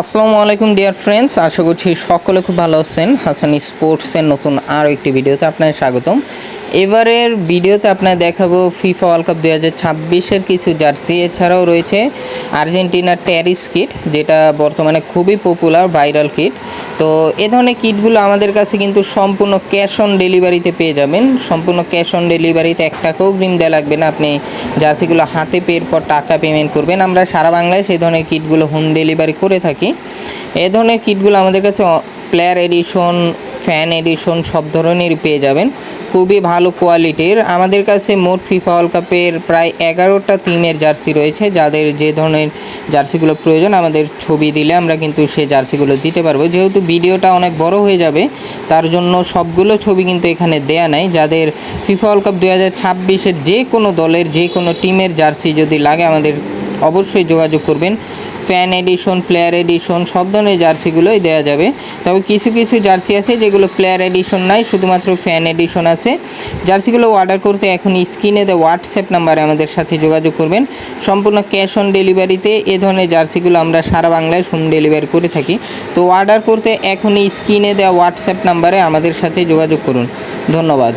আসসালামু আলাইকুম dear friends, আশা করছি সকলে খুব ভালো আছেন। হাসান স্পোর্টসের নতুন আরও একটি ভিডিওতে আপনাদের স্বাগতম। এবারের ভিডিওতে আপনাদের দেখাবো ফিফা ওয়ার্ল্ড কাপ 2026-এর কিছু জার্সি, এছাড়াও রয়েছে আর্জেন্টিনার ট্যারিস কিট, যেটা বর্তমানে খুবই পপুলার ভাইরাল কিট। তো এ ধরনের কিটগুলো আমাদের কাছে কিন্তু সম্পূর্ণ ক্যাশ অন ডেলিভারিতে পেয়ে যাবেন। সম্পূর্ণ ক্যাশ অন ডেলিভারিতে 1 টাকাও অগ্রিম দেওয়া লাগবে না, আপনি জার্সিগুলো হাতে পেয়ে পর টাকা পেমেন্ট করবেন। আমরা সারা বাংলায় সেই ধরনের কিটগুলো হোম ডেলিভারি করে থাকি। এই ধরনের কিটগুলো আমাদের কাছে প্লেয়ার এডিশন, ফ্যান এডিশন সব ধরনেরই পেয়ে যাবেন, খুবই ভালো কোয়ালিটির। আমাদের কাছে মোট ফিফা ওয়ার্ল্ড কাপের প্রায় 11টা টিমের জার্সি রয়েছে। যাদের যে ধরনের জার্সিগুলো প্রয়োজন আমাদের ছবি দিলে আমরা কিন্তু সেই জার্সিগুলো দিতে পারবো। যেহেতু ভিডিওটা অনেক বড় হয়ে যাবে, তার জন্য সবগুলো ছবি কিন্তু এখানে দেয়া নাই। যাদের ফিফা ওয়ার্ল্ড কাপ 2026-এর যে কোনো দলের যে কোনো টিমের জার্সি যদি লাগে আমাদের অবশ্যই যোগাযোগ করবেন। ফ্যান এডিশন, প্লেয়ার এডিশন সব ধরনের জার্সিগুলোই দেওয়া যাবে। তবে কিছু কিছু জার্সি আছে যেগুলো প্লেয়ার এডিশন নাই, শুধুমাত্র ফ্যান এডিশন আছে। জার্সিগুলো অর্ডার করতে এখন স্ক্রিনে দেওয়া হোয়াটসঅ্যাপ নাম্বারে আমাদের সাথে যোগাযোগ করবেন। সম্পূর্ণ ক্যাশ অন ডেলিভারিতে এ ধরনের জার্সিগুলো আমরা সারা বাংলায় হোম ডেলিভারি করে থাকি। তো অর্ডার করতে এখনই স্ক্রিনে দেওয়া হোয়াটসঅ্যাপ নাম্বারে আমাদের সাথে যোগাযোগ করুন। ধন্যবাদ।